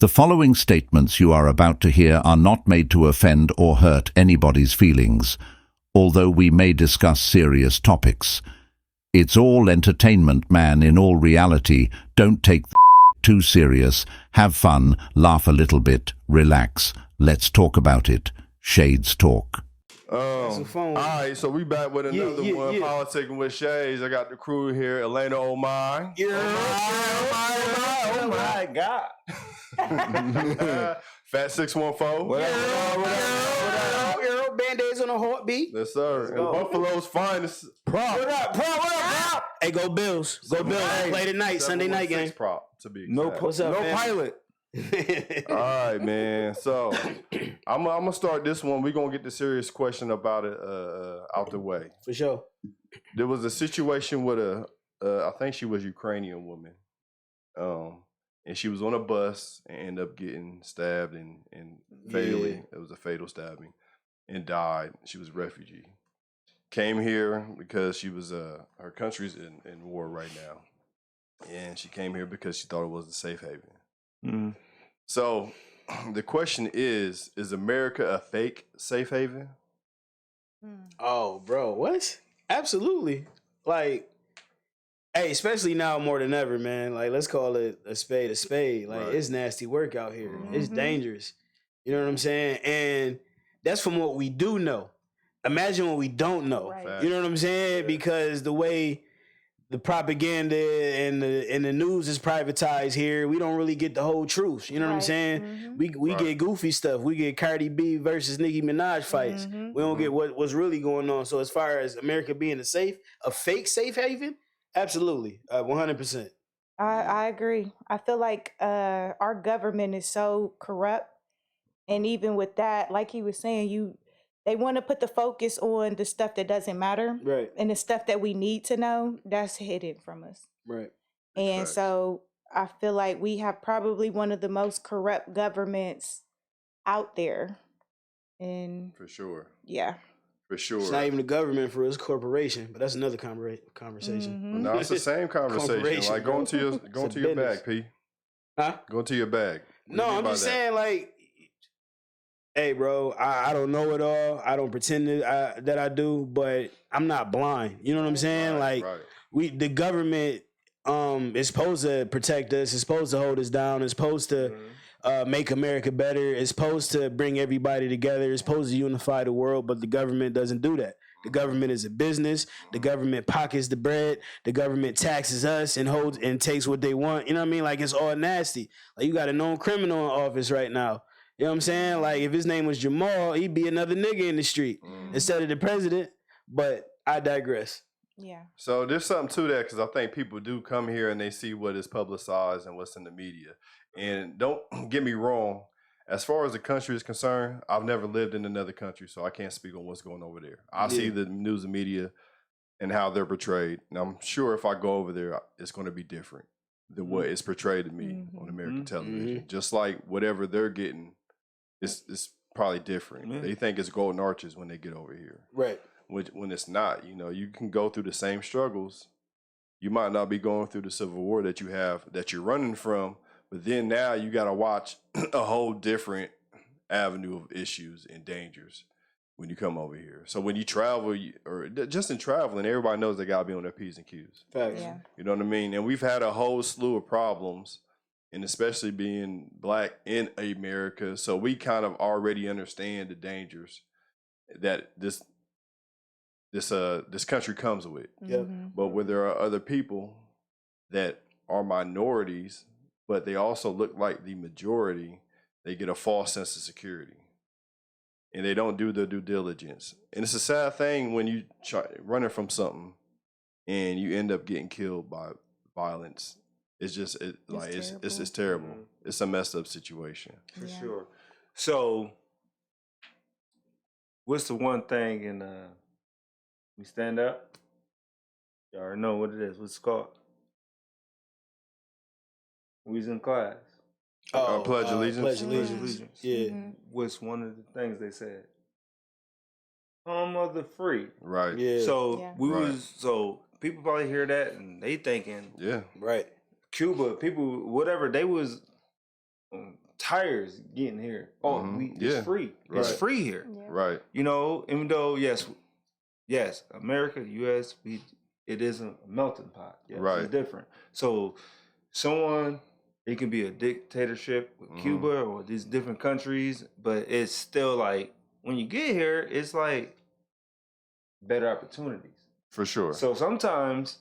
The following statements you are about to hear are not made to offend or hurt anybody's feelings, although we may discuss serious topics. It's all entertainment, man. In all reality, don't take too serious. Have fun, laugh a little bit, relax. Let's talk about it. Shades Talk. All right, so we back with another one, Politic'n with Shades. I got the crew here, Elena Omar. Oh my God. Fat 614. What up? Band-Aids on a heartbeat. Yes, sir. And Buffalo's finest prop. What up? Hey, go Bills. Go Bills. Play tonight, Sunday night game. Prop, to be No, what's up, man? pilot. All right, man. So I'm gonna start this one. We're gonna get the serious question about it out the way. For sure. There was a situation with I think she was a Ukrainian woman, and she was on a bus and ended up getting stabbed and fatally. It was a fatal stabbing, and died. She was a refugee. Came here because she was her country's in war right now, and she came here because she thought it was a safe haven. Mm-hmm. So the question is America a fake safe haven? Oh, bro, what? Absolutely. Like, hey, especially now more than ever, man. Like, let's call it a spade a spade. Like, It's nasty work out here. Mm-hmm. It's dangerous. You know what I'm saying? And that's from what we do know. Imagine what we don't know. Right. You know what I'm saying? Yeah. Because the way the propaganda and the news is privatized here, we don't really get the whole truth. You know what I'm saying? Mm-hmm. We get goofy stuff. We get Cardi B versus Nicki Minaj fights. Mm-hmm. We don't get what's really going on. So as far as America being a fake safe haven, absolutely, 100%. I agree. I feel like our government is so corrupt, and even with that, like he was saying, they want to put the focus on the stuff that doesn't matter. Right. And the stuff that we need to know, that's hidden from us. Right. And so I feel like we have probably one of the most corrupt governments out there. And for sure. Yeah. For sure. It's not even the government, for us, corporation, but that's another conversation. Mm-hmm. No, it's the same conversation. Like go into your bag, P. Huh? Go into your bag. No, I'm just saying, like, hey, bro, I don't know it all. I don't pretend that I do, but I'm not blind. You know what I'm saying? The government is supposed to protect us. It's supposed to hold us down. It's supposed to make America better. It's supposed to bring everybody together. It's supposed to unify the world, but the government doesn't do that. The government is a business. The government pockets the bread. The government taxes us and holds and takes what they want. You know what I mean? Like, it's all nasty. Like, you got a known criminal in office right now. You know what I'm saying? Like, if his name was Jamal, he'd be another nigga in the street instead of the president. But I digress. Yeah. So there's something to that, because I think people do come here and they see what is publicized and what's in the media. And don't get me wrong, as far as the country is concerned, I've never lived in another country, so I can't speak on what's going over there. I see the news and media and how they're portrayed. And I'm sure if I go over there, it's going to be different than what is portrayed to me on American television. Just like whatever they're getting, it's probably different. They think it's golden arches when they get over here. Right. When it's not. You know, you can go through the same struggles. You might not be going through the Civil War that you're running from, but then now you got to watch a whole different avenue of issues and dangers when you come over here. So when you travel, or just in traveling, everybody knows they got to be on their P's and Q's. Facts. Yeah. You know what I mean? And we've had a whole slew of problems, and especially being Black in America, so we kind of already understand the dangers that this country comes with. Yep. But where there are other people that are minorities, but they also look like the majority, they get a false sense of security, and they don't do their due diligence. And it's a sad thing when you try running from something and you end up getting killed by violence. It's just it's terrible. It's a messed up situation. For sure. So, what's the one thing in we stand up? Y'all already know what it is. What's it called? We was in class. Pledge allegiance. Pledge allegiance. Yeah. What's one of the things they said? Home of the free. Right. Yeah. So so people probably hear that and they thinking, right. Cuba, people, whatever, they was tires getting here. Oh, it's free. Right. It's free here. Yeah. Right. You know, even though yes, America, U.S., it is a melting pot. Yes, Right. It's different. So it can be a dictatorship with Cuba or these different countries, but it's still like when you get here, it's like better opportunities. For sure. So sometimes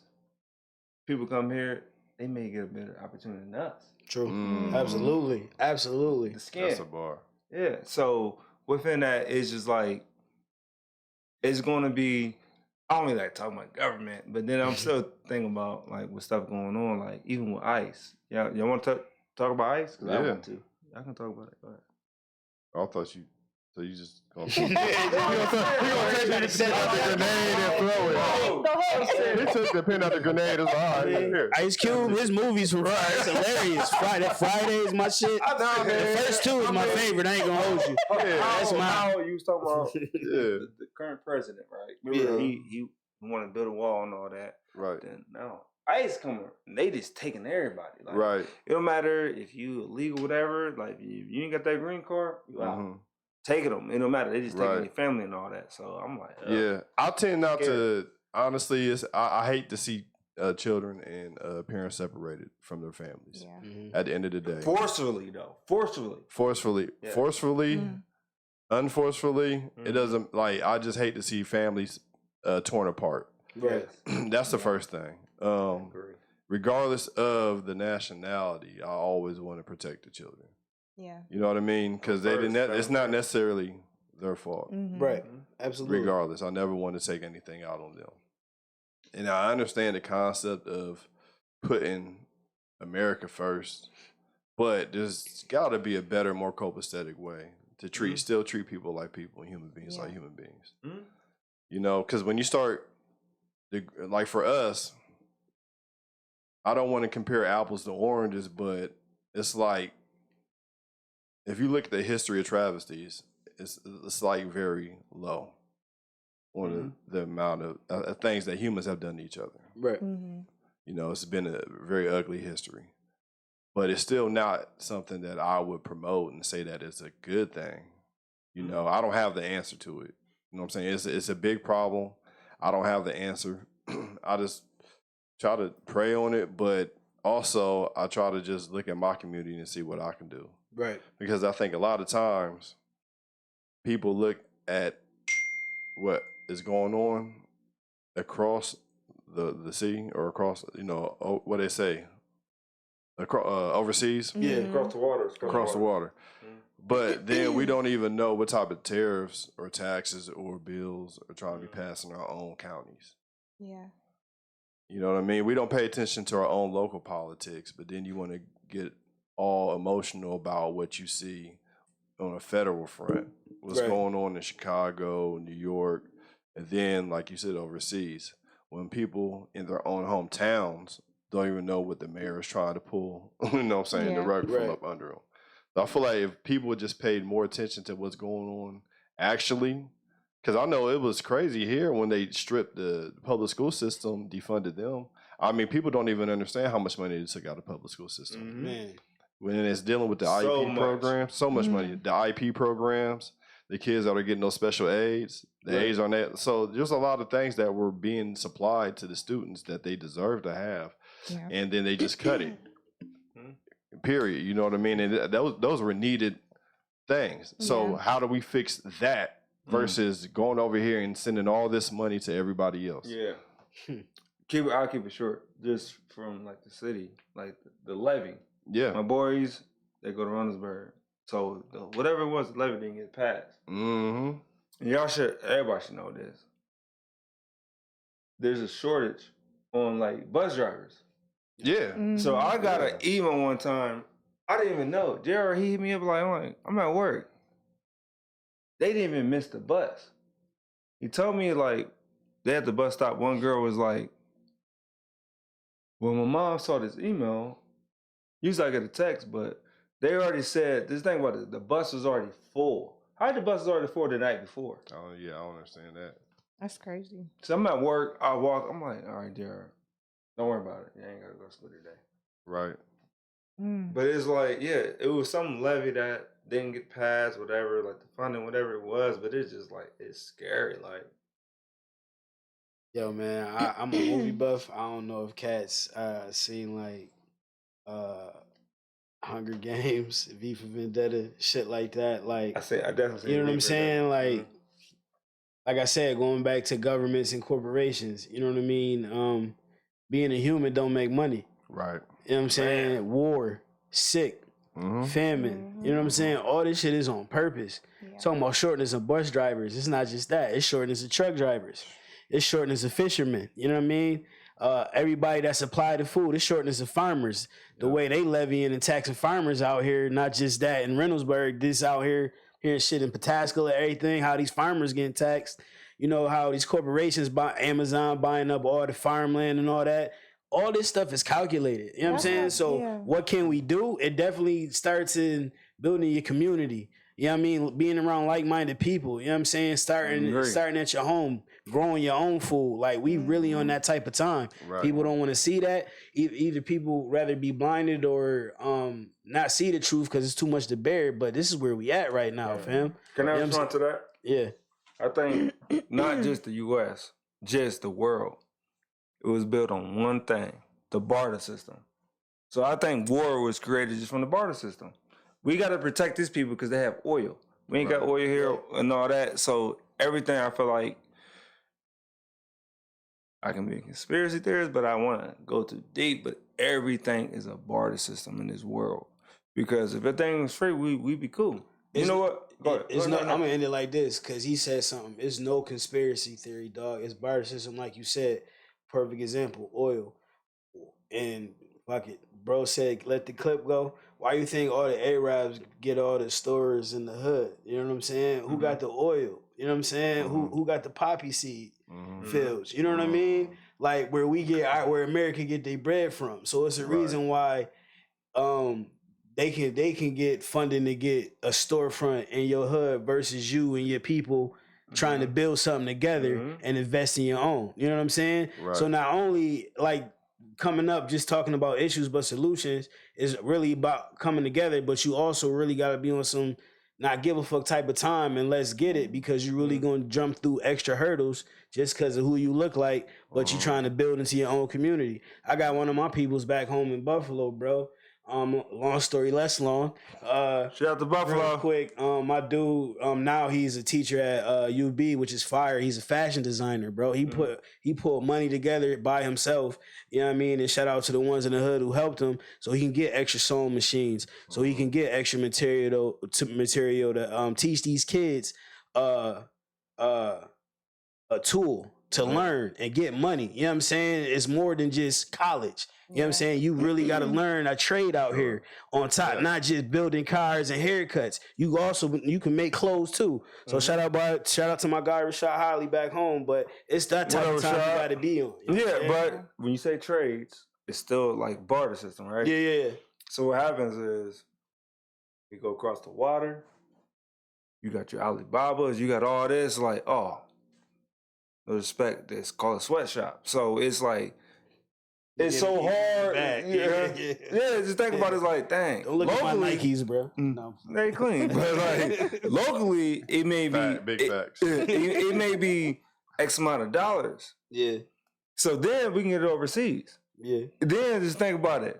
people come here, they may get a better opportunity than us. True. Absolutely. Absolutely. The skin. That's a bar. Yeah. So within that, it's just like it's going to be. I don't really like talking about government, but then I'm still thinking about like with stuff going on, like even with ICE. Y'all want to talk about ICE? Because I want to. I can talk about it. Go ahead. I thought you. So you just gonna We gonna take the grenade and throw it. He took the pin out the grenade. It's all right. Here. Ice Cube, his movies were it's hilarious. Friday is my shit. The first two is my favorite. I ain't gonna hold you. That's How you was talking about Yeah. the current president, right? Remember he wanted to build a wall and all that. Right. Then now ICE coming, they just taking everybody. Like, Right. It don't matter if you illegal, whatever. Like if you ain't got that green card, you out. Taking them, it don't matter. They just taking your family and all that. So I'm like, yeah, I tend not to. Honestly, I hate to see children and parents separated from their families. Yeah. At the end of the day, forcefully though, forcefully, unforcefully. It doesn't like. I just hate to see families torn apart. Right. That's the first thing. Regardless of the nationality, I always want to protect the children. Yeah. You know what I mean? Because they didn't. It's not necessarily their fault. Right. Absolutely. Regardless, I never want to take anything out on them. And I understand the concept of putting America first, but there's got to be a better, more copacetic way to still treat people like people and human beings like human beings. You know, because when you start, like for us, I don't want to compare apples to oranges, but it's like, if you look at the history of travesties, it's like very low on the amount of things that humans have done to each other. Right. You know, it's been a very ugly history, but it's still not something that I would promote and say that it's a good thing. You know, I don't have the answer to it. You know what I'm saying? It's a big problem. I don't have the answer. I just try to pray on it, but also I try to just look at my community and see what I can do. Right. Because I think a lot of times people look at what is going on across the sea or across, you know, what they say, overseas. Yeah, across the water. Across the water. But then we don't even know what type of tariffs or taxes or bills are trying to be passed in our own counties. Yeah. You know what I mean? We don't pay attention to our own local politics, but then you want to get all emotional about what you see on a federal front, what's going on in Chicago, New York, and then, like you said, overseas, when people in their own hometowns don't even know what the mayor is trying to pull, you know what I'm saying, the rug from up under them. So I feel like if people just paid more attention to what's going on, actually, because I know it was crazy here when they stripped the public school system, defunded them. I mean, people don't even understand how much money they took out of the public school system. Man. When it's dealing with the IP programs, so much money. The IP programs, the kids that are getting those special aids, the aids on that. So there's a lot of things that were being supplied to the students that they deserve to have. Yeah. And then they just cut it. Period. You know what I mean? And those were needed things. So how do we fix that versus going over here and sending all this money to everybody else? Yeah. I'll keep it short. Just from like the city, like the levy. Yeah. My boys, they go to Runnersburg. So whatever it was, the levy didn't get passed. And everybody should know this. There's a shortage on like bus drivers. Yeah. So I got an email one time. I didn't even know. Jared, he hit me up like, I'm at work. They didn't even miss the bus. He told me like they at the bus stop. One girl was like, well, my mom saw this email. Usually I get a text, but they already said this thing about it. The bus was already full. How did the bus was already full the night before? Oh yeah, I don't understand that. That's crazy. So I'm at work. I walk. I'm like, all right, Jared, don't worry about it. You ain't gotta go split it today. Right. But it's like, yeah, it was some levy that didn't get passed, whatever, like the funding, whatever it was. But it's just like, it's scary. Like, Yo, man, I'm a movie buff. I don't know if cats seen like Hunger Games, V for Vendetta, shit like that. Like, I definitely you know seen what I'm V for saying? Vendetta. Like I said, going back to governments and corporations, you know what I mean? Being a human don't make money. Right. You know what I'm saying? Man. War, sick, famine. You know what I'm saying? All this shit is on purpose. Yeah. Talking about shortness of bus drivers. It's not just that. It's shortness of truck drivers. It's shortness of fishermen. You know what I mean? Everybody that supply the food. It's shortness of farmers. The way they levying and taxing farmers out here. Not just that in Reynoldsburg. This out here. Hearing shit in Pataskala, everything. How these farmers getting taxed. You know how these corporations buy Amazon buying up all the farmland and all that. All this stuff is calculated. You know what I'm saying? So what can we do? It definitely starts in building your community. You know what I mean? Being around like-minded people. You know what I'm saying? Starting at your home, growing your own food. Like, we really on that type of time. Right. People don't want to see that. Either people rather be blinded or not see the truth because it's too much to bear. But this is where we at right now, fam. Can I respond to that? Yeah. I think not just the U.S., just the world. It was built on one thing, the barter system. So I think war was created just from the barter system. We got to protect these people because they have oil. We ain't got oil here and all that. So everything, I feel like, I can be a conspiracy theorist, but I want to go too deep. But everything is a barter system in this world. Because if everything was free, we'd be cool. You know what? I'm gonna end it like this because he said something. It's no conspiracy theory, dog. It's barter system, like you said. Perfect example, oil. And fuck it, bro said, let the clip go. Why you think all the Arabs get all the stores in the hood? You know what I'm saying? Who got the oil? You know what I'm saying? Who got the poppy seed fields? You know what I mean? Like where America get their bread from. So it's a reason why they can get funding to get a storefront in your hood versus you and your people trying to build something together and invest in your own. You know what I'm saying? Right. So not only like coming up just talking about issues but solutions is really about coming together, but you also really got to be on some not give a fuck type of time and let's get it, because you're really going to jump through extra hurdles just because of who you look like, but you're trying to build into your own community. I got one of my peoples back home in Buffalo, bro. Long story less long. Shout out to Buffalo. Real quick, my dude, now he's a teacher at UB, which is fire. He's a fashion designer, bro. He pulled money together by himself. You know what I mean? And shout out to the ones in the hood who helped him, so he can get extra sewing machines, so he can get extra material to teach these kids a tool to learn and get money. You know what I'm saying? It's more than just college. You know what I'm saying? You really got to learn a trade out here on top, not just building cars and haircuts. You can make clothes too. So shout out to my guy Rashad Holly back home. But it's that type of time you got to be on. You know but when you say trades, it's still like barter system, right? Yeah. So what happens is you go across the water. You got your Alibabas. You got all this. Like, no respect. It's called a sweatshop. So it's like. It's so hard. Just think about it. It's like, dang. Don't look locally, at my Nikes, bro. No, they clean. But like locally, it may be big facts. It may be X amount of dollars. Yeah. So then we can get it overseas. Yeah. Then just think about it.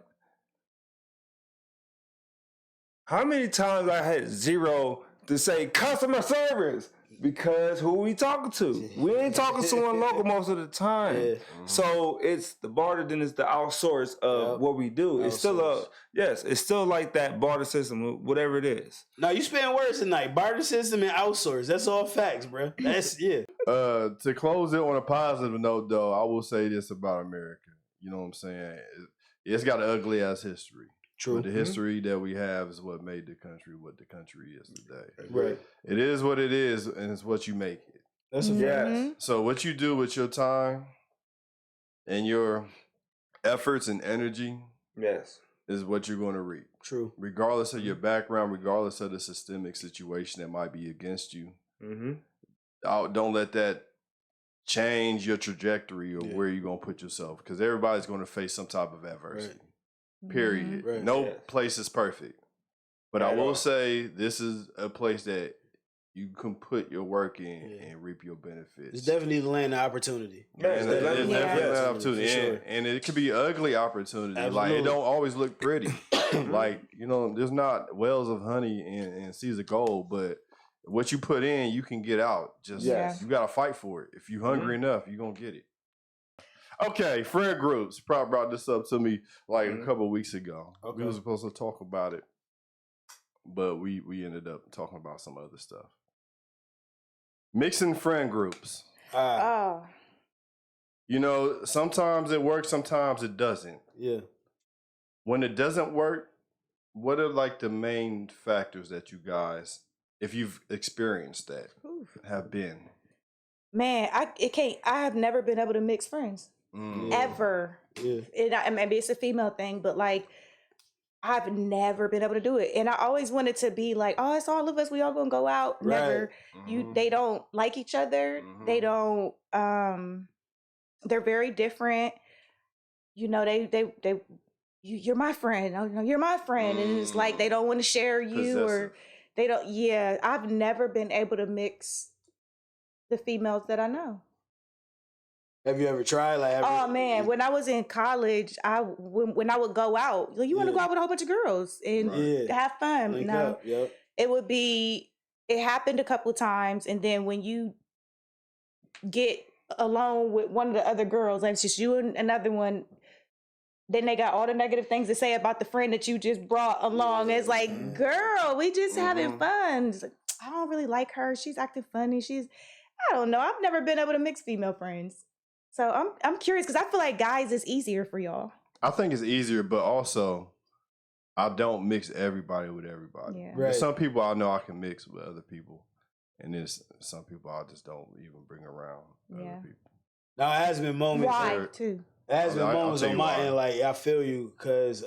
How many times I had zero to say customer service? Because who we talking to? We ain't talking to someone local most of the time. Yeah. So it's the barter, then it's the outsource of what we do. It's still like that barter system, whatever it is. Now you spend words tonight. Barter system and outsource. That's all facts, bro. That's To close it on a positive note, though, I will say this about America. You know what I'm saying? It's got an ugly ass history. True. But the history that we have is what made the country what the country is today. Right. It is what it is, and it's what you make it. That's a fact. So what you do with your time and your efforts and energy is what you're going to reap. True. Regardless of your background, regardless of the systemic situation that might be against you, don't let that change your trajectory or where you're going to put yourself, because everybody's going to face some type of adversity. period. Right. No Yes. place is perfect. But I At will all. say this is a place that you can put your work in Yeah. and reap your benefits. It's definitely the land of opportunity. Man, And it's it's definitely definitely an an for opportunity. sure. And it could be ugly opportunity. Like, Absolutely. it don't always look pretty. Like, you know, there's not wells of honey and seas of gold, but what you put in, you can get out. Just Yes. you got to fight for it. If you're hungry enough, you're going to get it. Okay, friend groups. You probably brought this up to me like a couple of weeks ago. We Okay. were supposed to talk about it, but we ended up talking about some other stuff. Mixing friend groups. Oh, You know, sometimes it works, sometimes it doesn't. Yeah. When it doesn't work, what are like the main factors that you guys, if you've experienced that, oof. have been? Man, I have never been able to mix friends Yeah. ever. Yeah. Maybe it's a female thing, but like I've never been able to do it. And I always wanted to be like, oh, it's all of us. We all gonna go out. Right. Never. They don't like each other. They don't. They're very different. You know, you're my friend. Oh, no, you're my friend, and it's like they don't want to share you, or they don't. Yeah, I've never been able to mix the females that I know. Have you ever tried? Like, Oh man, when I was in college, when I would go out, like, you want to go out with a whole bunch of girls and have fun. Link No, up, yep. It happened a couple times, and then when you get alone with one of the other girls, and it's just you and another one, then they got all the negative things to say about the friend that you just brought along. It's like, girl, we just having fun. It's like, I don't really like her. She's acting funny. I don't know. I've never been able to mix female friends. So I'm curious because I feel like guys is easier for y'all. I think it's easier, but also I don't mix everybody with everybody. Yeah. Right. There's some people I know I can mix with other people, and there's some people I just don't even bring around other people. Now, it has been moments. Why too? It has been moments on my end. Like, I feel you because,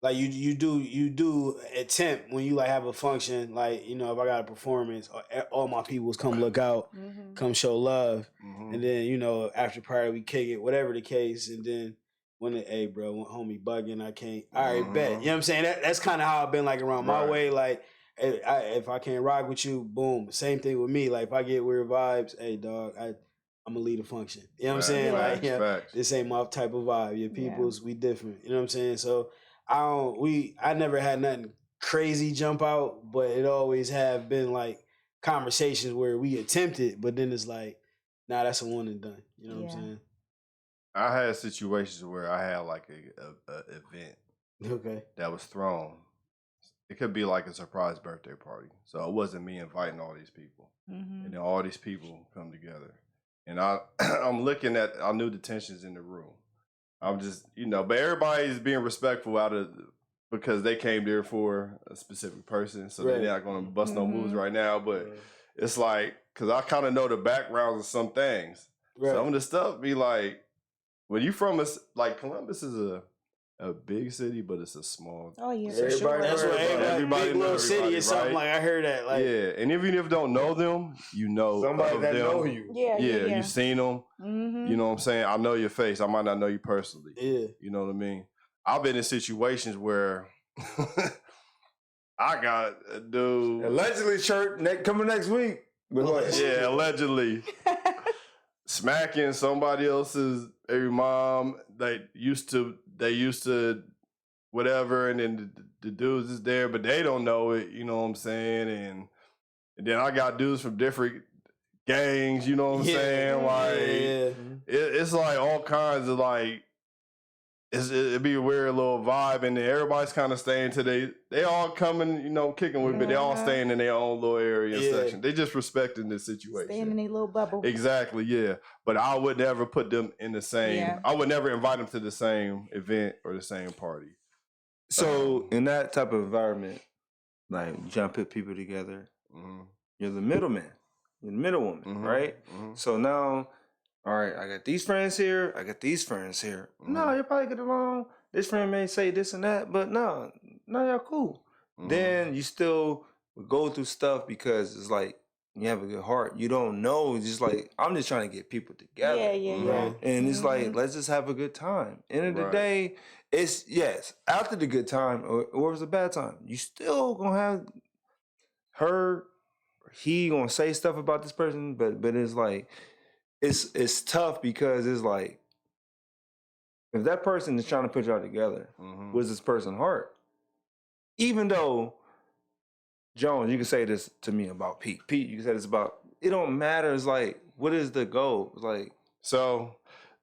like, you do attempt when you like have a function. Like, you know, if I got a performance, all my peoples come look out, come show love, and then, you know, after party we kick it, whatever the case, and then when hey bro, homie bugging, I can't. All right, bet. You know what I'm saying? That's kind of how I've been like around my way. Like, if I can't rock with you, boom. Same thing with me. Like, if I get weird vibes, hey dog, I'm gonna lead a function. You know what I'm saying? Like, yeah, this ain't my type of vibe. Your peoples, we different. You know what I'm saying? So I never had nothing crazy jump out, but it always have been like conversations where we attempted, but then it's like, nah, that's a one and done. You know what I'm saying? I had situations where I had like a event that was thrown. It could be like a surprise birthday party. So it wasn't me inviting all these people. And then all these people come together. And I'm looking at, I knew the tensions in the room. I'm just, you know, but everybody's being respectful because they came there for a specific person. So they're not going to bust no moves right now. But it's like, because I kind of know the backgrounds of some things. Some of the stuff be like, when you from like Columbus is a big city, but it's a small. Oh yeah, for sure. That's what everybody big little city or something. Like, I heard that. Like, yeah, and even if you don't know them, you know somebody that them. know you. Yeah, you've seen them. You know what I'm saying? I know your face. I might not know you personally. Yeah, you know what I mean. I've been in situations where I got a dude allegedly church coming next week. Yeah, allegedly smacking somebody else's baby mom. They used to whatever, and then the dudes is there, but they don't know it. You know what I'm saying? And then I got dudes from different gangs. You know what I'm saying? Like it's like all kinds of like. It'd be a weird little vibe, and then everybody's kind of staying to they all coming, you know, kicking with me. They all staying in their own little area and section. They just respecting the situation. Staying in their little bubble. Exactly, yeah. But I would never put them in the same. I would never invite them to the same event or the same party. So in that type of environment, like you trying to put people together, you're the middleman, you're the middlewoman, right? So now. All right, I got these friends here. I got these friends here. No, you probably get along. This friend may say this and that, but no, y'all cool. Then you still go through stuff because it's like you have a good heart. You don't know. It's just like, I'm just trying to get people together. Yeah. And it's like, let's just have a good time. End of the day, it's yes, after the good time or it was a bad time, you still gonna have her, he gonna say stuff about this person, but it's like it's tough because it's like if that person is trying to put y'all together, was this person heart? Even though Jones, you can say this to me about Pete. Pete, you can say this about it don't matter. It's like, what is the goal? It's like so.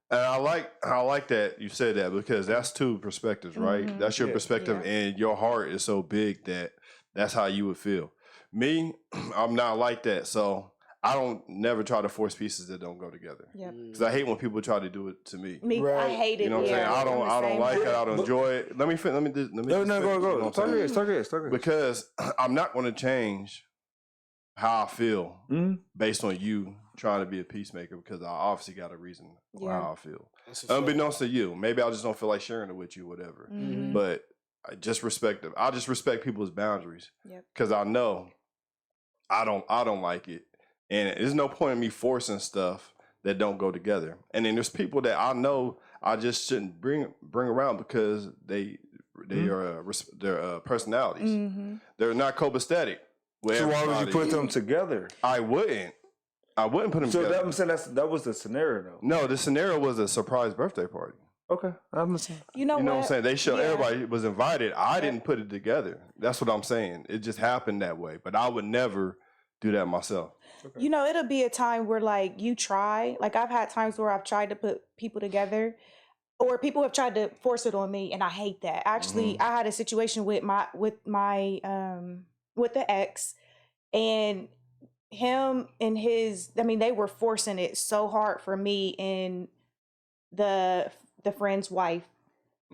And I like that you said that because that's two perspectives, right? That's your perspective, and your heart is so big that that's how you would feel. Me, I'm not like that, so I don't never try to force pieces that don't go together. Because I hate when people try to do it to me. I hate it. You know what I'm saying? I don't like it. I don't enjoy it. Let me go. Talk here. Because I'm not going to change how I feel based on you trying to be a peacemaker because I obviously got a reason for how I feel. Unbeknownst to you, maybe I just don't feel like sharing it with you, whatever. But I just respect them. I just respect people's boundaries because I know I don't like it, and there's no point in me forcing stuff that don't go together. And then there's people that I know I just shouldn't bring around because they are their personalities. They're not copacetic. So why would you put them together? I wouldn't put them together. So I'm saying that was the scenario, though. No, the scenario was a surprise birthday party. Okay, I'm listening. You know what I'm saying? They showed everybody was invited. I didn't put it together. That's what I'm saying. It just happened that way. But I would never do that myself. You know, it'll be a time where like you try. Like I've had times where I've tried to put people together, or people have tried to force it on me, and I hate that. Actually, I had a situation with the ex, and him and his, I mean, they were forcing it so hard for me and the friend's wife.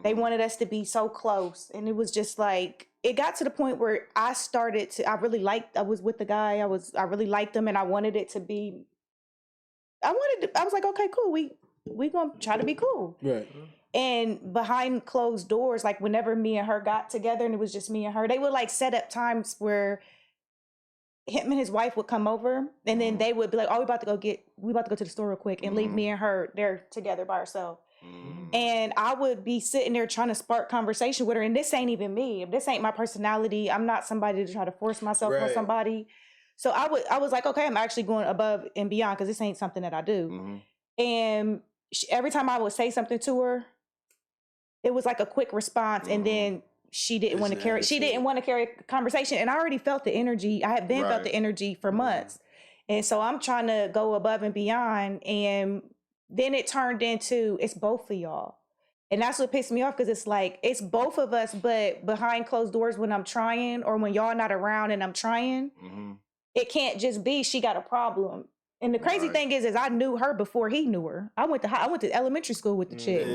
They wanted us to be so close, and it was just like, it got to the point where I was with the guy, I really liked him, and I wanted it to be, I was like, okay, cool, we gonna try to be cool. Right. And behind closed doors, like whenever me and her got together and it was just me and her, they would like set up times where him and his wife would come over, and then they would be like, oh, we about to go to the store real quick, and leave me and her there together by ourselves. And I would be sitting there trying to spark conversation with her, and this ain't even me. This ain't my personality. I'm not somebody to try to force myself on somebody. So I was like, okay, I'm actually going above and beyond because this ain't something that I do. And every time I would say something to her, it was like a quick response, and then she didn't want to carry a conversation. And I already felt the energy. I had been felt the energy for months. And so I'm trying to go above and beyond. And then it turned into, it's both of y'all. And that's what pissed me off, because it's like, it's both of us, but behind closed doors when I'm trying, or when y'all not around and I'm trying, it can't just be she got a problem. And the crazy thing is I knew her before he knew her. I went to elementary school with the chick.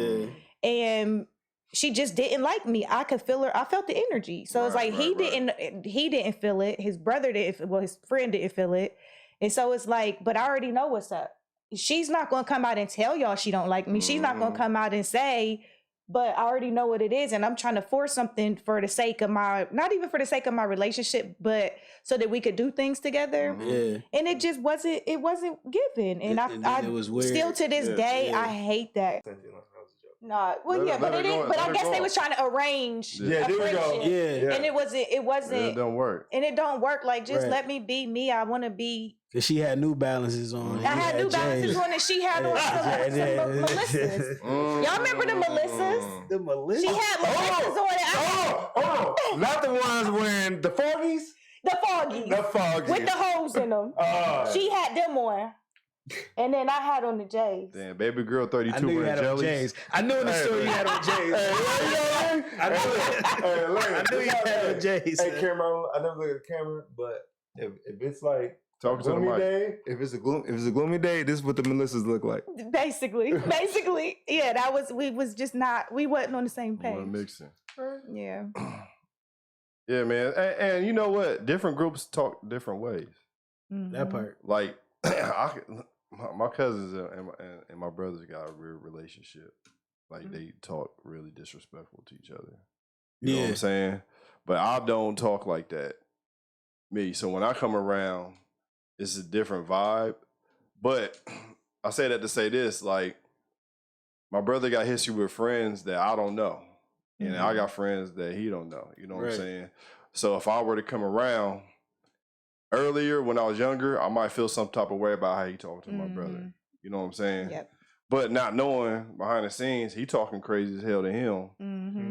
And she just didn't like me. I could feel her. I felt the energy. So it's like he didn't feel it. His brother didn't. Well, his friend didn't feel it. And so it's like, but I already know what's up. She's not going to come out and tell y'all she don't like me. She's not going to come out and say, but I already know what it is. And I'm trying to force something for the sake of not even for the sake of my relationship, but so that we could do things together. And it just wasn't given. And it was weird. Still to this day, I hate that. No, well, but I guess they was trying to arrange. Yeah, there we go. Yeah, and it wasn't. It don't work. And it don't work. Like, just let me be me. I want to be. Cause she had New Balances on. I had New Balances on, and she had on some Melissas. Y'all remember the Melissas? The Melissas. She had Melissas on. Not the ones wearing the foggies. The foggies. With the holes in them. She had them on. And then I had on the J's. Damn, baby girl 32 I knew you wearing had jellies. On J's. I knew in the story you had on J's. I knew you had on J's. Hey, camera, I never look at the camera, but if it's like talking to the mic. Day, if it's a gloomy day, this is what the Melissas look like. Basically, yeah. We wasn't on the same page. We weren't mixing. Yeah. Yeah, man, and you know what? Different groups talk different ways. That part, like. My cousins and my brothers got a real relationship. Like they talk really disrespectful to each other. You know what I'm saying? But I don't talk like that. Me. So when I come around, it's a different vibe. But I say that to say this, like, my brother got history with friends that I don't know. And I got friends that he don't know. You know what I'm saying? So if I were to come around earlier when I was younger, I might feel some type of way about how he talking to my brother. You know what I'm saying? Yep. But not knowing behind the scenes, he talking crazy as hell to him.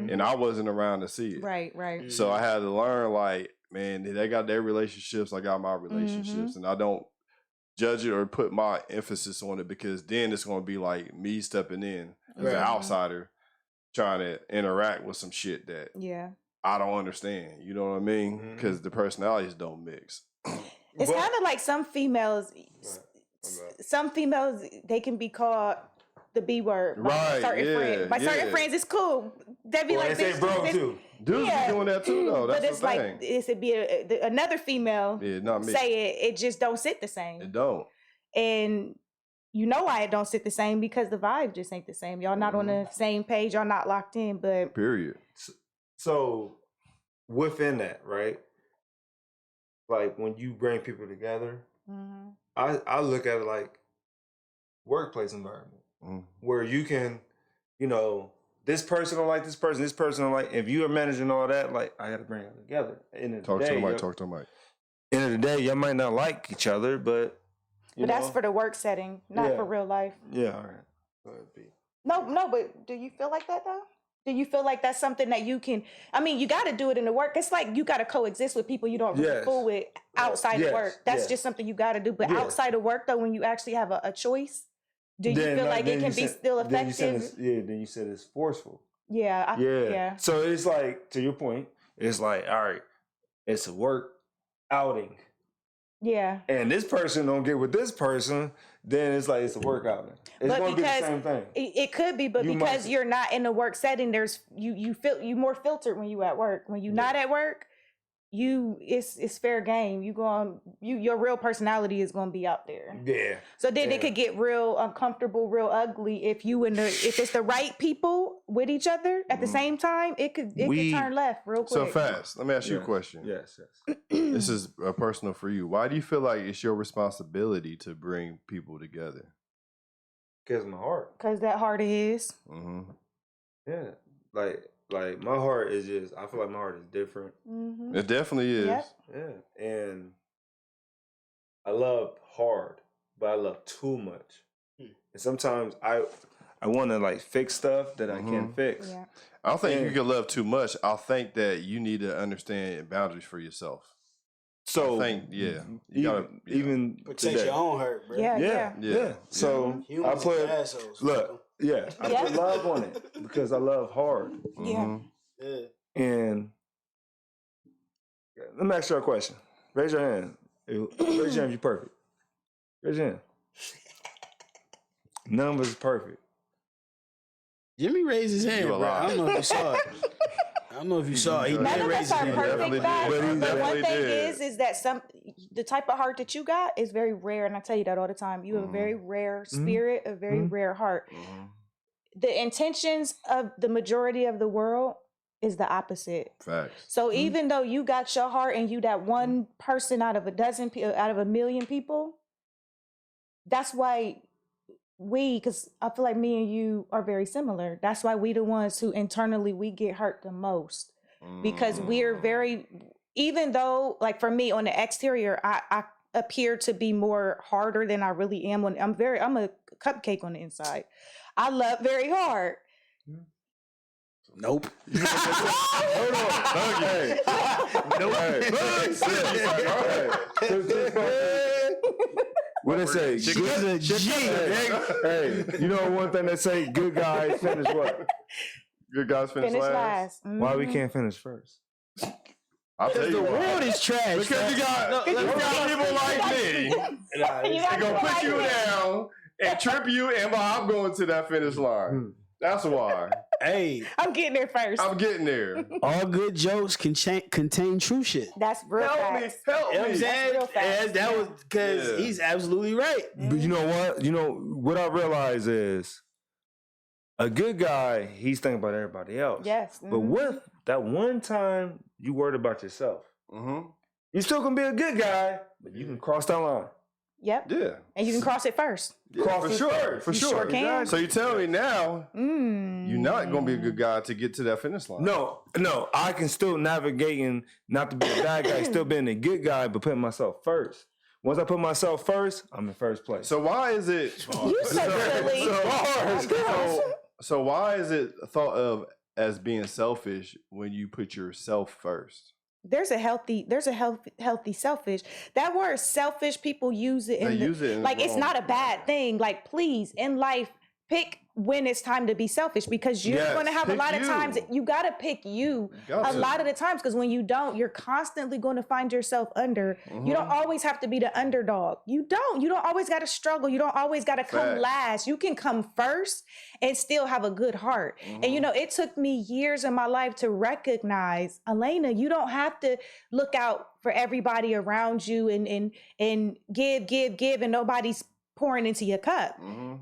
And I wasn't around to see it. Right. So I had to learn, like, man, they got their relationships, I got my relationships. And I don't judge it or put my emphasis on it, because then it's going to be like me stepping in as an outsider trying to interact with some shit that I don't understand. You know what I mean? Because the personalities don't mix. It's kind of like some females, they can be called the B word by certain friends. By certain friends, it's cool. They be like, they say bro too. Dudes be doing that too, though. That's but it's the like thing. it'd be another female not me. say it just don't sit the same. It don't. And you know why it don't sit the same, because the vibe just ain't the same. Y'all not on the same page. Y'all not locked in. But period. So within that, right? Like when you bring people together, I look at it like workplace environment where you can, you know, this person don't like this person don't like. If you are managing all that, like I got to bring them together. Talk to the mic. End of the day, y'all might not like each other, but that's for the work setting, not for real life. Yeah, all right. Go ahead, B. No, but do you feel like that though? Do you feel like that's something that you can? I mean, you got to do it in the work. It's like you got to coexist with people you don't really fool with outside of work. That's just something you got to do. But outside of work, though, when you actually have a choice, do you feel like it can be still effective? Then you said it's forceful. Yeah. So it's like, to your point, it's like, all right, it's a work outing. Yeah. And this person don't get with this person, then it's like it's a work outing. It's going to be the same thing. It could be, but because you're not in a work setting, there's you feel you more filtered when you at work. When you're not at work, it's fair game. Your real personality is gonna be out there. Yeah. So then it could get real uncomfortable, real ugly if it's the right people with each other at the same time. It could turn left real quick. So fast. Let me ask you a question. Yes. This is personal for you. Why do you feel like it's your responsibility to bring people together? Because my heart. Because that heart is. Yeah. Like my heart is just, I feel like my heart is different. It definitely is. Yep. Yeah. And I love hard, but I love too much. And sometimes I want to like fix stuff that I can't fix. Yeah. I don't think you can love too much. I think that you need to understand boundaries for yourself. So I think, you gotta even protect your own hurt, bro. Yeah. So I put I put love on it because I love hard. Yeah. And let me ask you a question. Raise your hand. Raise your hand if you're perfect. Raise your hand. None of us is perfect. Jimmy raised his hand, bro. I don't know if you saw it. He None did of raise us his are hand. perfect, guys. But one thing did. is that the type of heart that you got is very rare, and I tell you that all the time. You have a very rare spirit, a very rare heart. The intentions of the majority of the world is the opposite. Facts. So even though you got your heart and you that one person out of a million people, that's why because I feel like me and you are very similar. That's why we the ones who internally we get hurt the most, because we're very, even though like for me on the exterior, I appear to be more harder than I really am. When I'm a cupcake on the inside. I love very hard. Nope. Hold on. What they say? Hey, you know one thing they say? Good guys finish what? Good guys finish last. Why we can't finish first? I'll tell you The why. world is trash. Because you got people like me. They're going to put you down and trip you, and I'm going to that finish line. That's why. Hey, I'm getting there first. I'm getting there. all good jokes contain true shit. That's real Help facts. me. Help You know what I'm me. saying? real facts. And that was because he's absolutely right. But you know what? You know what I realize is a good guy, he's thinking about everybody else. Yes. But what if that one time you worried about yourself? You still gonna be a good guy, but you can cross that line. Yep. Yeah. And you can cross it first. Yeah, for sure. For You sure. sure can. So you tell me now you're not going to be a good guy to get to that finish line. No, I can still navigating not to be a bad guy, still being a good guy, but putting myself first. Once I put myself first, I'm in first place. So why is it? You so silly. So why is it thought of as being selfish when you put yourself first? There's a healthy selfish. That word selfish, people use it like it's not a bad thing. Like, please, in life, pick when it's time to be selfish, because you're going to have a lot of times you got to pick you a lot of the times, because when you don't, you're constantly going to find yourself under. You don't always have to be the underdog. You don't always got to struggle. You don't always got to come last. You can come first and still have a good heart. And it took me years in my life to recognize, Elena, you don't have to look out for everybody around you and give and nobody's pouring into your cup.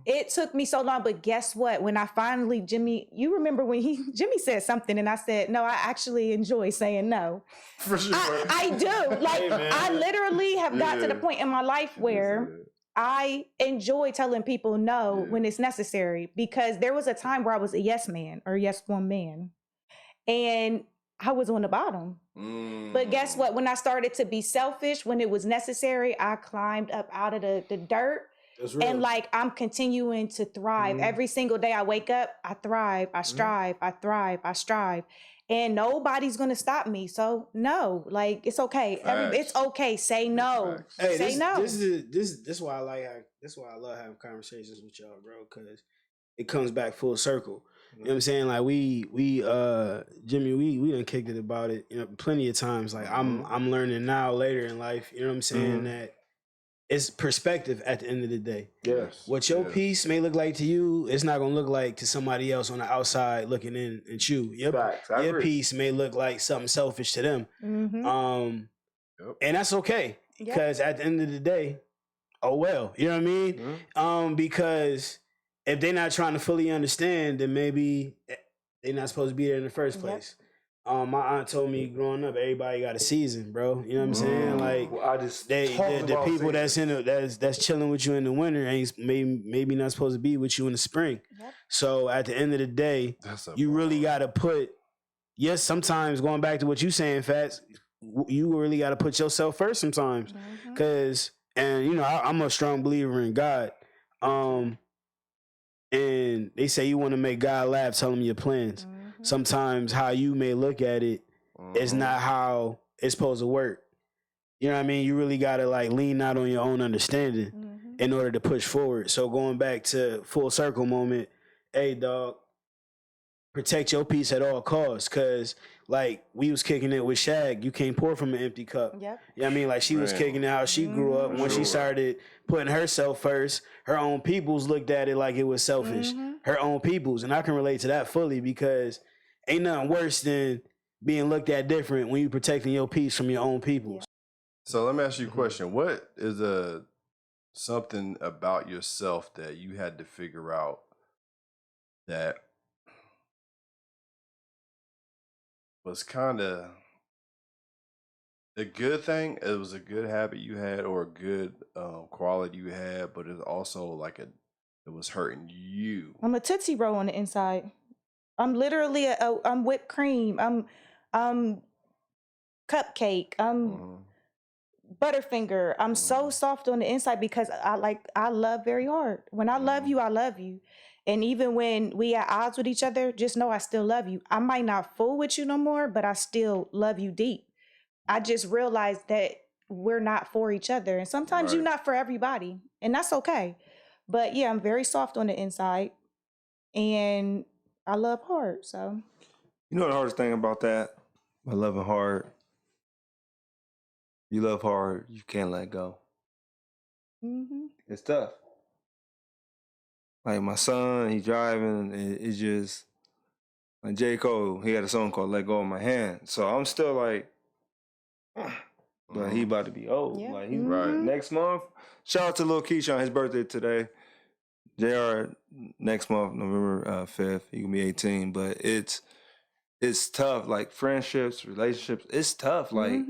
It took me so long, but guess what? When I finally, Jimmy, you remember when Jimmy said something and I said, no, I actually enjoy saying no. For sure. I do. Like, hey, I literally have got to the point in my life where I enjoy telling people no when it's necessary, because there was a time where I was a yes man or yes woman, and I was on the bottom. But guess what? When I started to be selfish, when it was necessary, I climbed up out of the dirt. And like, I'm continuing to thrive. Every single day I wake up, I thrive, I strive, I thrive, I strive. And nobody's going to stop me. So no, like, it's okay. It's okay. Say no. Hey, say no. This is why I love having conversations with y'all, bro, because it comes back full circle. You know what I'm saying? Like, we Jimmy, we done kicked it about it, plenty of times. Like, I'm learning now later in life, you know what I'm saying, that it's perspective at the end of the day. Yes. What your piece may look like to you, it's not going to look like to somebody else on the outside looking in at you. Your piece may look like something selfish to them. And that's okay. Because at the end of the day, oh well. You know what I mean? Because if they're not trying to fully understand, then maybe they're not supposed to be there in the first place. My aunt told me growing up, everybody got a season, bro. You know what I'm saying? Like, the people that's chilling with you in the winter ain't maybe not supposed to be with you in the spring. So at the end of the day, you really got to put. Yes, sometimes going back to what you saying, Fats, you really got to put yourself first sometimes, because I'm a strong believer in God. And they say you want to make God laugh, tell him your plans. Sometimes how you may look at it is not how it's supposed to work. You know what I mean? You really got to like lean out on your own understanding in order to push forward. So going back to full circle moment, hey dog, protect your peace at all costs, because like we was kicking it with Shag, you can't pour from an empty cup. You know what I mean? Like, she was kicking it how she grew up. When she started putting herself first, her own peoples looked at it like it was selfish. Her own peoples. And I can relate to that fully, because ain't nothing worse than being looked at different when you protecting your peace from your own peoples. So let me ask you a question. What is something about yourself that you had to figure out that was kind of a good thing? It was a good habit you had, or a good quality you had, but it's also like it was hurting you. I'm a Tootsie Roll on the inside. I'm literally I'm whipped cream. I'm cupcake. I'm Butterfinger. I'm so soft on the inside because I love very hard. When I love you, I love you. And even when we at odds with each other, just know I still love you. I might not fool with you no more, but I still love you deep. I just realized that we're not for each other. And sometimes you're not for everybody. And that's okay. But yeah, I'm very soft on the inside. And I love hard, so. You know the hardest thing about that? By loving hard. You love hard, you can't let go. It's tough. Like my son, he's driving, it's just, like J. Cole, he had a song called Let Go of My Hand. So I'm still like, but he about to be old. Yeah. Like, he's next month. Shout out to Lil Keisha, his birthday today. JR next month, November 5th, he gonna be 18. But it's tough. Like, friendships, relationships, it's tough. Like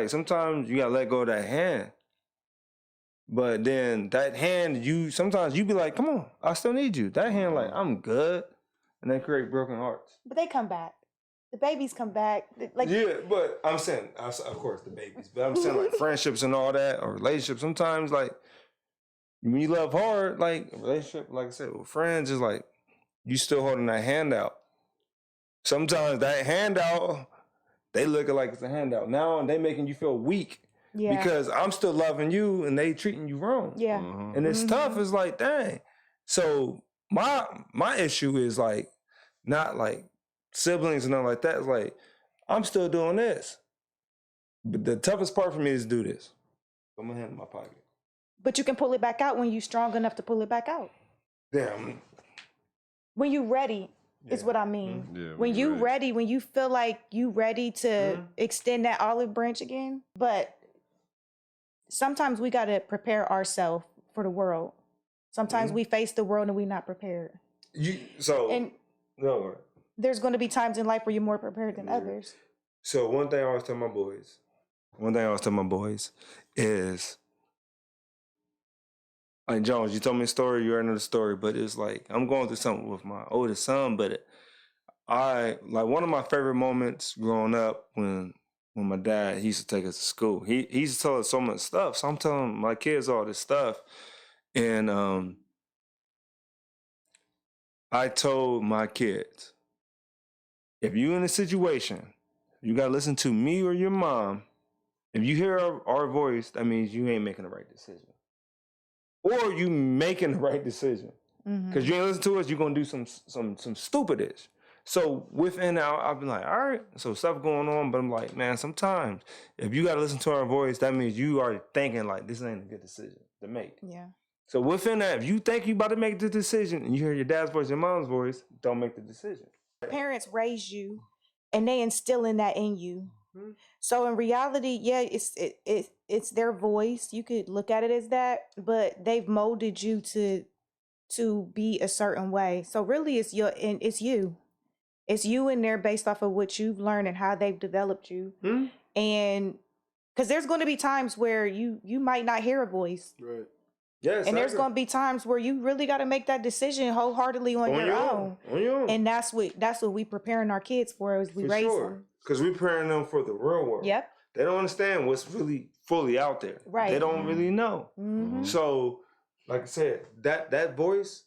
sometimes you gotta let go of that hand. But then that hand, sometimes you be like, come on, I still need you. That hand, like, I'm good. And they create broken hearts. But they come back. The babies come back. Like, yeah, but I'm saying, of course, the babies. But I'm saying, like, friendships and all that, or relationships, sometimes, like, when you love hard, like, a relationship, like I said, with friends, is like, you still holding that hand out. Sometimes that handout, they look at like it's a handout. Now they making you feel weak. Yeah. Because I'm still loving you and they treating you wrong. Yeah. Mm-hmm. And it's tough. It's like, dang. So my issue is like, not like siblings and nothing like that. It's like, I'm still doing this. But the toughest part for me is to do this. I'm gonna hand in my pocket. But you can pull it back out when you're strong enough to pull it back out. Damn. When you're ready. Yeah. Is what I mean. Yeah, when you ready, when you feel like you ready to extend that olive branch again. But sometimes we got to prepare ourselves for the world. Sometimes we face the world and we're not prepared. There's going to be times in life where you're more prepared than others. So one thing I always tell my boys is, like, Jones, you told me a story, you heard another story, but it's like, I'm going through something with my oldest son, but one of my favorite moments growing up when my dad, he used to take us to school. He used to tell us so much stuff. So I'm telling my kids all this stuff. And I told my kids, if you in a situation, you got to listen to me or your mom. If you hear our voice, that means you ain't making the right decision. Or you making the right decision. Because you ain't listen to us, you're going to do some stupidish. So within that, I'll be like, all right, so stuff going on, but I'm like, man, sometimes if you got to listen to our voice, that means you are thinking like, this ain't a good decision to make. Yeah. So within that, if you think you about to make the decision and you hear your dad's voice, your mom's voice, don't make the decision. Parents raise you and they instilling that in you. Mm-hmm. So in reality, yeah, it's their voice. You could look at it as that, but they've molded you to be a certain way. So really it's you. It's you in there based off of what you've learned and how they've developed you. Mm-hmm. And because there's going to be times where you might not hear a voice. Right. Yes. And there's going to be times where you really got to make that decision wholeheartedly on your own. On your own. And that's what we preparing our kids for as we raise them. Because we're preparing them for the real world. Yep. They don't understand what's really fully out there. Right. They don't really know. Mm-hmm. So, like I said, that voice,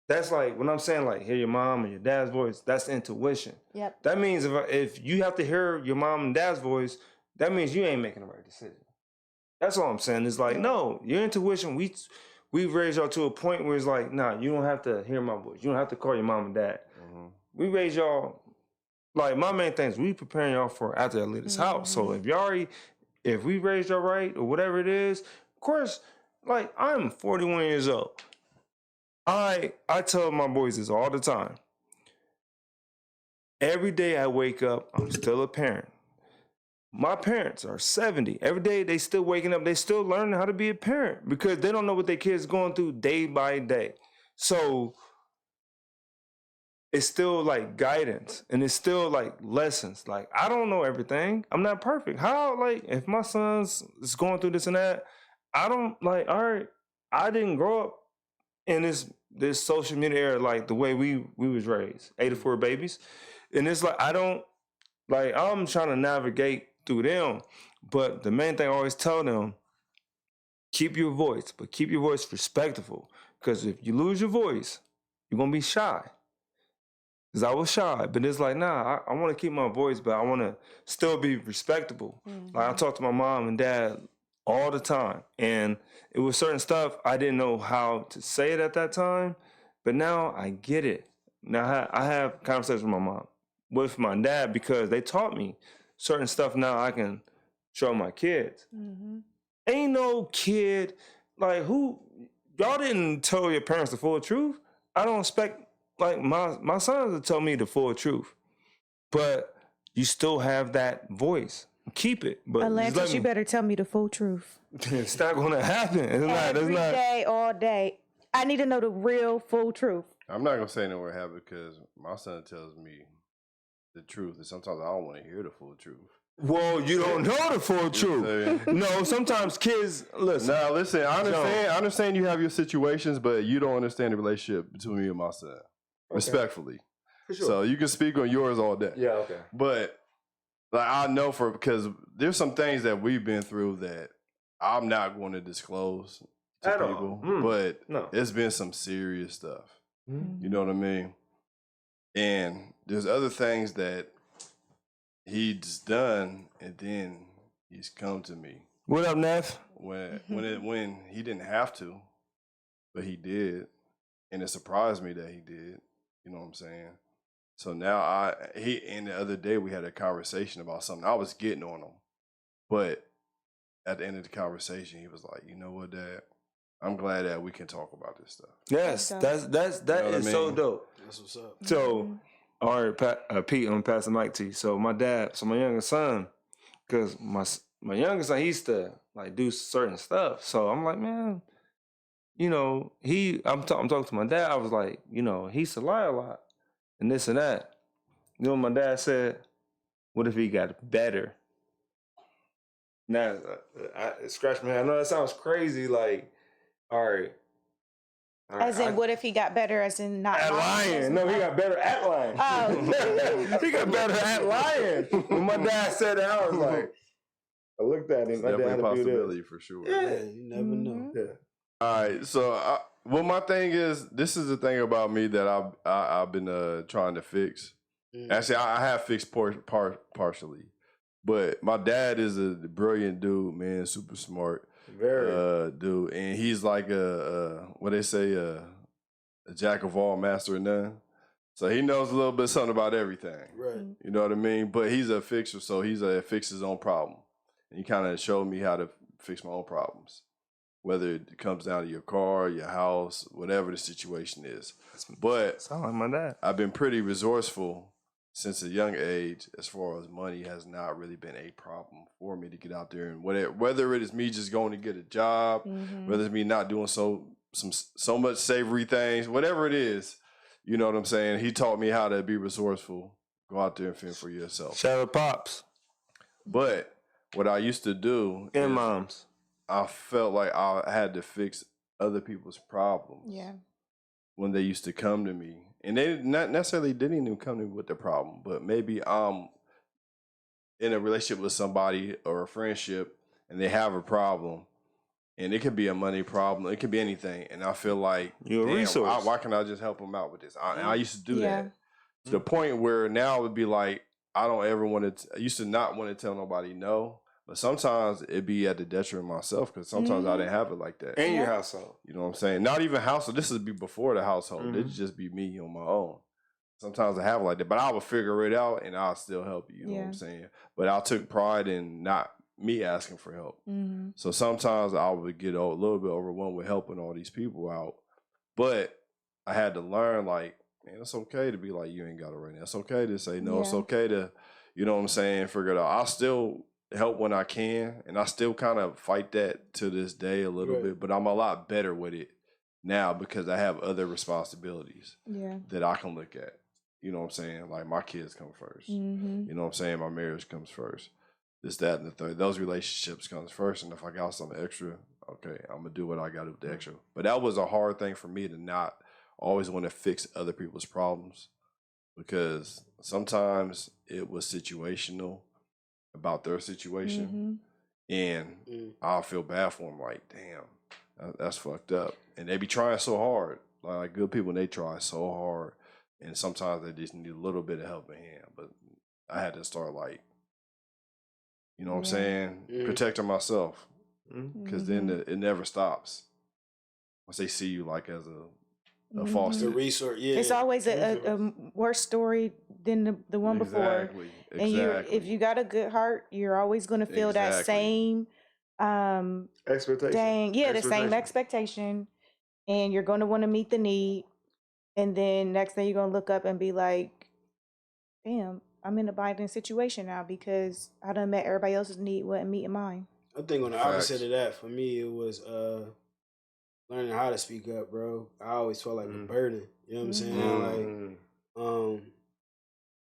that's like, when I'm saying like, hear your mom and your dad's voice, that's intuition. Yep. That means if you have to hear your mom and dad's voice, that means you ain't making the right decision. That's all I'm saying. It's like, no, your intuition, we raised y'all to a point where it's like, nah, you don't have to hear my voice. You don't have to call your mom and dad. Mm-hmm. We raised y'all, like, my main thing is we preparing y'all for after I leave this house. So if we raised y'all right or whatever it is, of course, like, I'm 41 years old. I tell my boys this all the time. Every day I wake up, I'm still a parent. My parents are 70. Every day they still waking up, they still learning how to be a parent because they don't know what their kids going through day by day. So it's still like guidance and it's still like lessons. Like, I don't know everything. I'm not perfect. How, like, if my son's is going through this and that, I don't, like, all right, I didn't grow up in this social media era like the way we was raised, 84 babies. And it's like, I'm trying to navigate through them. But the main thing I always tell them, keep your voice, but keep your voice respectful. Because if you lose your voice, you're going to be shy. Because I was shy, but it's like, nah, I want to keep my voice, but I want to still be respectable. Mm-hmm. Like, I talk to my mom and dad all the time. And it was certain stuff I didn't know how to say it at that time, but now I get it. Now I have conversations with my dad because they taught me certain stuff now I can show my kids. Mm-hmm. Ain't no kid, like, y'all didn't tell your parents the full truth. I don't expect, like, my sons to tell me the full truth. But you still have that voice. Keep it. But Atlantis, you better tell me the full truth. It's not going to happen. Every day, all day. I need to know the real, full truth. I'm not going to say nowhere happen because my son tells me the truth, and sometimes I don't want to hear the full truth. Well, you don't know the full truth. No, sometimes kids listen. Nah, listen. I understand you have your situations, but you don't understand the relationship between me and my son. Okay. Respectfully. For sure. So you can speak on yours all day. Yeah, okay. But like I know because there's some things that we've been through that I'm not going to disclose to people. But it's been some serious stuff. You know what I mean? And there's other things that he's done, and then he's come to me. What up, Neff? When he didn't have to, but he did, and it surprised me that he did. You know what I'm saying? So now and the other day we had a conversation about something. I was getting on him, but at the end of the conversation, he was like, "You know what, Dad? I'm glad that we can talk about this stuff." Yes, that is so dope. That's what's up. So. All right, Pete, I'm passing the mic to you. So my youngest son, because my youngest son, he used to like do certain stuff. So I'm like, man, you know, I'm talking to my dad. I was like, you know, he used to lie a lot and this and that. You know what my dad said? What if he got better? Now, I scratched my head. I know that sounds crazy. Like, all right. As in, what if he got better? As in, not at lying? No, he got better at lying. Oh, he got better at lying. When my dad said that, I was like, I looked at him. It's definitely a possibility for sure. Yeah, you never know. Yeah. All right, so well, my thing is, this is the thing about me that I've been trying to fix. Actually, I have fixed partially, but my dad is a brilliant dude, man, super smart. Very dude, and he's like what they say, a jack of all, master of none. So he knows a little bit something about everything. Right. You know what I mean? But he's a fixer, so he's fixes his own problem. And he kind of showed me how to fix my own problems, whether it comes down to your car, your house, whatever the situation is. But sound like my dad. I've been pretty resourceful since a young age, as far as money has not really been a problem for me to get out there, and whether it is me just going to get a job, whether it's me not doing so much savory things, whatever it is, you know what I'm saying? He taught me how to be resourceful, go out there and fend for yourself. Shout out Pops. But what I used to do, and moms, I felt like I had to fix other people's problems. Yeah. When they used to come to me. And they not necessarily didn't even come to me with the problem, but maybe I'm in a relationship with somebody or a friendship and they have a problem, and it could be a money problem, it could be anything, and I feel like, you're a resource. Why can't I just help them out with this? I used to do that to the point where now it would be like, I don't ever want to, I used to not want to tell nobody no. But sometimes it'd be at the detriment of myself, because sometimes I didn't have it like that. In your household. You know what I'm saying? Not even household. This would be before the household. It'd just be me on my own. Sometimes I have it like that. But I would figure it out and I'll still help you. You know what I'm saying? But I took pride in not me asking for help. So sometimes I would get a little bit overwhelmed with helping all these people out. But I had to learn, like, man, it's okay to be like, you ain't got it right now. It's okay to say no. It's okay to, you know what I'm saying, figure it out. I still help when I can, and I still kind of fight that to this day a little bit, but I'm a lot better with it now because I have other responsibilities that I can look at. You know what I'm saying? Like, my kids come first. You know what I'm saying? My marriage comes first. This, that, and the third. Those relationships comes first, and if I got something extra, okay, I'm going to do what I got to do with the extra. But that was a hard thing for me, to not always want to fix other people's problems, because sometimes it was situational about their situation, and I'll feel bad for them, like, damn, that's fucked up. And they be trying so hard, like good people, and they try so hard, and sometimes they just need a little bit of helping hand. But I had to start, like, you know what I'm saying, protecting myself, because then it never stops once they see you like as a foster resource. It's always a worse story than the one before. And if you got a good heart, you're always going to feel that same expectation. The same expectation, and you're going to want to meet the need. And then next thing you're going to look up and be like, damn, I'm in a binding situation now because I done met everybody else's need, wasn't meeting mine. I think on the opposite of that, for me, it was learning how to speak up, bro. I always felt like a burden. You know what I'm saying? Like,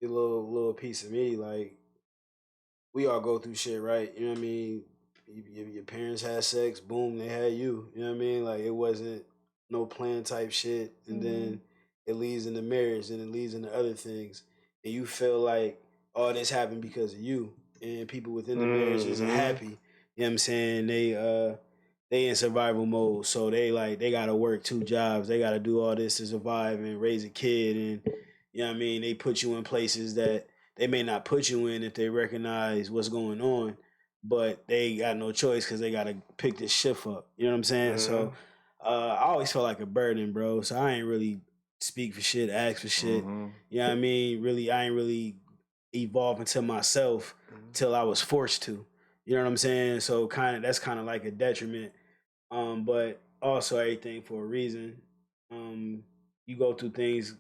a little piece of me, like, we all go through shit, right? You know what I mean? Your parents had sex, boom, they had you. You know what I mean? Like it wasn't no plan type shit, and then it leads into marriage, and it leads into other things, and you feel like all this happened because of you, and people within the marriage isn't happy. You know what I'm saying? They in survival mode, so they gotta work 2 jobs, they gotta do all this to survive and raise a kid, and you know what I mean? They put you in places that they may not put you in if they recognize what's going on, but they got no choice because they got to pick this shift up. You know what I'm saying? So I always felt like a burden, bro. So I ain't really speak for shit, ask for shit. You know what I mean? Really, I ain't really evolve into myself till I was forced to. You know what I'm saying? So that's kind of like a detriment. But also everything for a reason. You go through things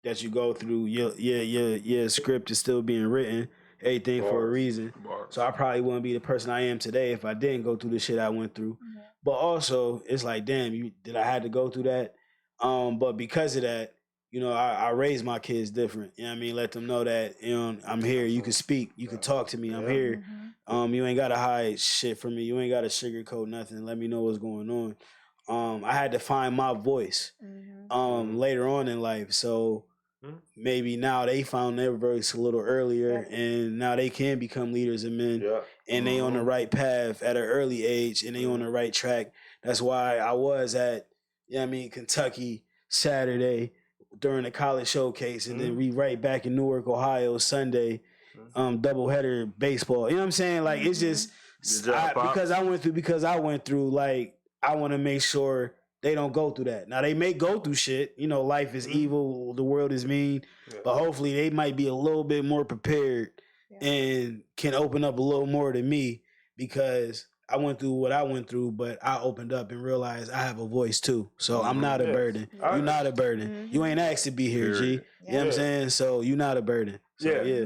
that you go through, your script is still being written, everything for a reason. So I probably wouldn't be the person I am today if I didn't go through the shit I went through. But also, it's like, damn, did I had to go through that? But because of that, I raised my kids different. You know what I mean? Let them know that, I'm here. You can speak. You can talk to me. I'm here. You ain't got to hide shit from me. You ain't got to sugarcoat nothing. Let me know what's going on. I had to find my voice later on in life. So maybe now they found their voice a little earlier, and now they can become leaders of men, and they on the right path at an early age, and they on the right track. That's why I was at, Kentucky Saturday during the college showcase, and then we right back in Newark, Ohio Sunday, doubleheader baseball. You know what I'm saying? Like it's just because I went through. Like I want to make sure they don't go through that. Now they may go through shit. Life is evil. The world is mean. But hopefully they might be a little bit more prepared and can open up a little more to me, because I went through what I went through, but I opened up and realized I have a voice too. So I'm not a burden. You're not a burden. You ain't asked to be here, G. You know what I'm saying? So you're not a burden. So, yeah.